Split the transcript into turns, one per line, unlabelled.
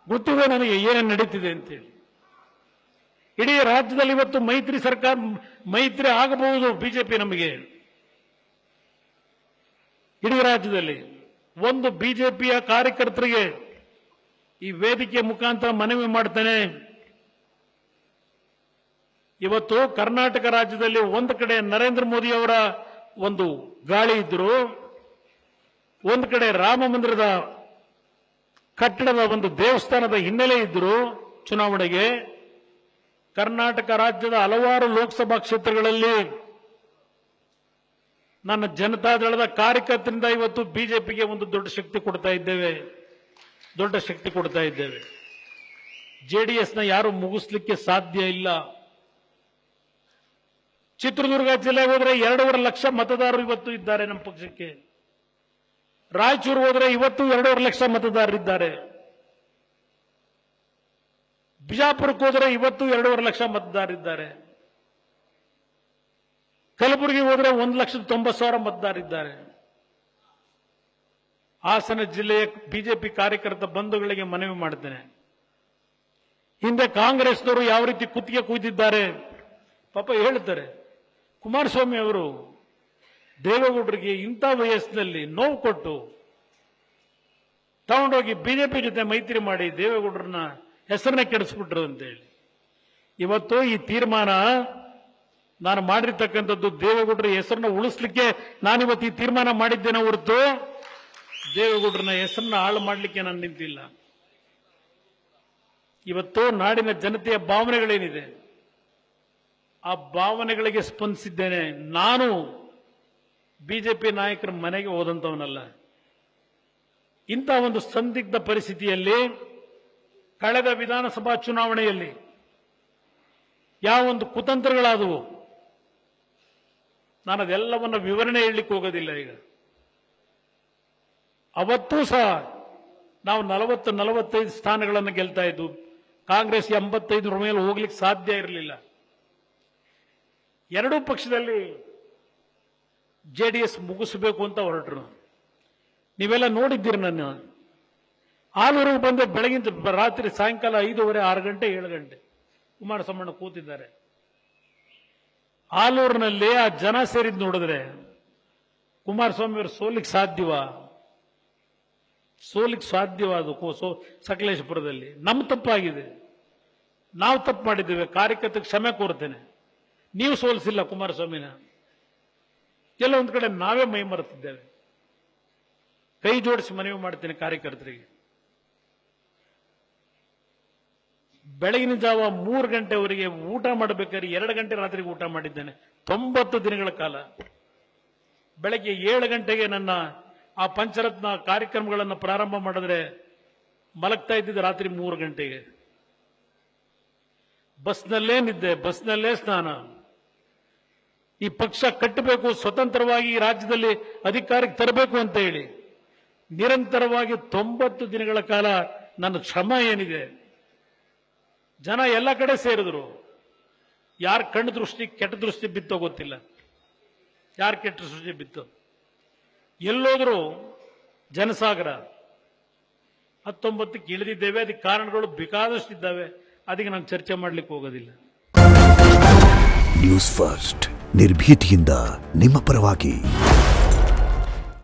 ಗೊತ್ತಿದೆ ನನಗೆ ಏನೇನು ನಡೀತಿದೆ ಅಂತೇಳಿ. ಇಡೀ ರಾಜ್ಯದಲ್ಲಿ ಇವತ್ತು ಮೈತ್ರಿ ಸರ್ಕಾರ ಮೈತ್ರಿ ಆಗಬಹುದು ಬಿಜೆಪಿ ನಮಗೆ. ಇಡೀ ರಾಜ್ಯದಲ್ಲಿ ಒಂದು ಬಿಜೆಪಿಯ ಕಾರ್ಯಕರ್ತರಿಗೆ ಈ ವೇದಿಕೆ ಮುಖಾಂತರ ಮನವಿ ಮಾಡ್ತೇನೆ. ಇವತ್ತು ಕರ್ನಾಟಕ ರಾಜ್ಯದಲ್ಲಿ ಒಂದು ಕಡೆ ನರೇಂದ್ರ ಮೋದಿ ಅವರ ಒಂದು ಗಾಳಿ ಇದ್ರು, ಒಂದು ಕಡೆ ರಾಮ ಮಂದಿರದ ಕಟ್ಟಡದ ಒಂದು ದೇವಸ್ಥಾನದ ಹಿನ್ನೆಲೆ ಇದ್ರು ಚುನಾವಣೆಗೆ. ಕರ್ನಾಟಕ ರಾಜ್ಯದ ಹಲವಾರು ಲೋಕಸಭಾ ಕ್ಷೇತ್ರಗಳಲ್ಲಿ ನನ್ನ ಜನತಾದಳದ ಕಾರ್ಯಕರ್ತರಿಂದ ಇವತ್ತು ಬಿಜೆಪಿಗೆ ಒಂದು ದೊಡ್ಡ ಶಕ್ತಿ ಕೊಡ್ತಾ ಇದ್ದೇವೆ. ಜೆಡಿಎಸ್ನ ಯಾರು ಮುಗಿಸ್ಲಿಕ್ಕೆ ಸಾಧ್ಯ ಇಲ್ಲ. ಚಿತ್ರದುರ್ಗ ಜಿಲ್ಲೆಗೆ ಹೋದ್ರೆ 2.5 ಲಕ್ಷ ಮತದಾರರು ಇವತ್ತು ಇದ್ದಾರೆ ನಮ್ಮ ಪಕ್ಷಕ್ಕೆ. ರಾಯಚೂರು ಹೋದ್ರೆ ಇವತ್ತು 2.5 ಲಕ್ಷ ಮತದಾರರಿದ್ದಾರೆ. ಬಿಜಾಪುರಕ್ಕೆ ಹೋದ್ರೆ ಇವತ್ತು 2.5 ಲಕ್ಷ ಮತದಾರರಿದ್ದಾರೆ. ಕಲಬುರಗಿ ಹೋದ್ರೆ 1,90,000 ಮತದಾರರಿದ್ದಾರೆ. ಹಾಸನ ಜಿಲ್ಲೆಯ ಬಿಜೆಪಿ ಕಾರ್ಯಕರ್ತ ಬಂಧುಗಳಿಗೆ ಮನವಿ ಮಾಡ್ತೇನೆ, ಹಿಂದೆ ಕಾಂಗ್ರೆಸ್ನವರು ಯಾವ ರೀತಿ ಕುತ್ತಿಗೆ ಕುಯ್ದಿದ್ದಾರೆ ಪಾಪ ಹೇಳ್ತಾರೆ. ಕುಮಾರಸ್ವಾಮಿ ಅವರು ದೇವೇಗೌಡರಿಗೆ ಇಂಥ ವಯಸ್ಸಿನಲ್ಲಿ ನೋವು ಕೊಟ್ಟು ತಗೊಂಡೋಗಿ ಬಿಜೆಪಿ ಜೊತೆ ಮೈತ್ರಿ ಮಾಡಿ ದೇವೇಗೌಡರನ್ನ ಹೆಸರನ್ನ ಕೆಡಿಸ್ಬಿಟ್ರು ಅಂತೇಳಿ. ಇವತ್ತು ಈ ತೀರ್ಮಾನ ನಾನು ಮಾಡಿರ್ತಕ್ಕಂಥದ್ದು ದೇವೇಗೌಡರ ಹೆಸರನ್ನ ಉಳಿಸ್ಲಿಕ್ಕೆ ನಾನಿವತ್ತು ಈ ತೀರ್ಮಾನ ಮಾಡಿದ್ದೇನೆ ಹೊರತು ದೇವೇಗೌಡರನ್ನ ಹೆಸರನ್ನ ಹಾಳು ಮಾಡಲಿಕ್ಕೆ ನಾನು ನಿಂತಿಲ್ಲ. ಇವತ್ತು ನಾಡಿನ ಜನತೆಯ ಭಾವನೆಗಳೇನಿದೆ ಆ ಭಾವನೆಗಳಿಗೆ ಸ್ಪಂದಿಸಿದ್ದೇನೆ. ನಾನು ಬಿಜೆಪಿ ನಾಯಕರ ಮನೆಗೆ ಹೋದಂತವನಲ್ಲ. ಇಂಥ ಒಂದು ಸಂದಿಗ್ಧ ಪರಿಸ್ಥಿತಿಯಲ್ಲಿ ಕಳೆದ ವಿಧಾನಸಭಾ ಚುನಾವಣೆಯಲ್ಲಿ ಯಾವ ಒಂದು ಕುತಂತ್ರಗಳಾದವು ನಾನು ಅದೆಲ್ಲವನ್ನು ವಿವರಣೆ ಹೇಳಲಿಕ್ಕೆ ಹೋಗೋದಿಲ್ಲ. ಈಗ ಅವತ್ತೂ ಸಹ ನಾವು 40-45 ಸ್ಥಾನಗಳನ್ನು ಗೆಲ್ತಾ ಇದ್ದು, ಕಾಂಗ್ರೆಸ್ 85 ಮೇಲೆ ಹೋಗ್ಲಿಕ್ಕೆ ಸಾಧ್ಯ ಇರಲಿಲ್ಲ. ಎರಡೂ ಪಕ್ಷದಲ್ಲಿ ಜೆಡಿಎಸ್ ಮುಗಿಸಬೇಕು ಅಂತ ಹೊರಟರು. ನೀವೆಲ್ಲ ನೋಡಿದ್ದೀರಿ. ನನ್ನ ಆಲೂರಿಗೆ ಬಂದೆ ಬೆಳಗಿನ ರಾತ್ರಿ ಸಾಯಂಕಾಲ 5:30, 6 ಗಂಟೆ 7 ಗಂಟೆ ಕುಮಾರಸ್ವಾಮಣ್ಣ ಕೂತಿದ್ದಾರೆ. ಆಲೂರಿನಲ್ಲಿ ಆ ಜನ ಸೇರಿದ್ ನೋಡಿದ್ರೆ ಕುಮಾರಸ್ವಾಮಿ ಅವರು ಸೋಲಿಕ್ಕೆ ಸಾಧ್ಯವಾದ ಸಕಲೇಶಪುರದಲ್ಲಿ ನಮ್ಮ ತಪ್ಪಾಗಿದೆ. ನಾವು ತಪ್ಪು ಮಾಡಿದ್ದೇವೆ. ಕಾರ್ಯಕರ್ತರಿಗೆ ಕ್ಷಮೆ ಕೋರ್ತೇನೆ. ನೀವು ಸೋಲಿಸಿಲ್ಲ ಕುಮಾರಸ್ವಾಮಿನ. ಎಲ್ಲ ಒಂದು ಕಡೆ ನಾವೇ ಮೈ ಮರೆತಿದ್ದೇವೆ. ಕೈ ಜೋಡಿಸಿ ಮನವಿ ಮಾಡ್ತೇನೆ ಕಾರ್ಯಕರ್ತರಿಗೆ. ಬೆಳಗಿನ ಜಾವ 3 ಗಂಟೆವರೆಗೆ ಊಟ ಮಾಡಬೇಕಾದ್ರೆ 2 ಗಂಟೆ ರಾತ್ರಿಗೆ ಊಟ ಮಾಡಿದ್ದೇನೆ 90 ದಿನಗಳ ಕಾಲ. ಬೆಳಗ್ಗೆ 7 ಗಂಟೆಗೆ ನನ್ನ ಆ ಪಂಚರತ್ನ ಕಾರ್ಯಕ್ರಮಗಳನ್ನು ಪ್ರಾರಂಭ ಮಾಡಿದ್ರೆ ಮಲಗ್ತಾ ಇದ್ದಿದ್ದು ರಾತ್ರಿ 3 ಗಂಟೆಗೆ. ಬಸ್ನಲ್ಲೇ ನಿದ್ದೆ, ಬಸ್ನಲ್ಲೇ ಸ್ನಾನ. ಈ ಪಕ್ಷ ಕಟ್ಟಬೇಕು, ಸ್ವತಂತ್ರವಾಗಿ ಈ ರಾಜ್ಯದಲ್ಲಿ ಅಧಿಕಾರಕ್ಕೆ ತರಬೇಕು ಅಂತ ಹೇಳಿ ನಿರಂತರವಾಗಿ 90 ದಿನಗಳ ಕಾಲ ನನ್ನ ಶ್ರಮ ಏನಿದೆ. ಜನ ಎಲ್ಲ ಕಡೆ ಸೇರಿದ್ರು. ಯಾರ ಕಣ್ಣು ದೃಷ್ಟಿ ಕೆಟ್ಟ ದೃಷ್ಟಿ ಬಿತ್ತೋ ಗೊತ್ತಿಲ್ಲ. ಯಾರ ಕೆಟ್ಟ ದೃಷ್ಟಿ ಬಿತ್ತು ಎಲ್ಲೋದ್ರು ಜನಸಾಗರ. 19ಕ್ಕೆ ಇಳಿದಿದ್ದೇವೆ. ಅದಕ್ಕೆ ಕಾರಣಗಳು ಬೇಕಾದಷ್ಟಿದ್ದಾವೆ. ಅದಕ್ಕೆ ನಾನು ಚರ್ಚೆ ಮಾಡಲಿಕ್ಕೆ ಹೋಗೋದಿಲ್ಲ.
ನ್ಯೂಸ್ ಫಸ್ಟ್ ನಿರ್ಭೀತಿಯಿಂದ ನಿಮ್ಮ ಪರವಾಗಿ.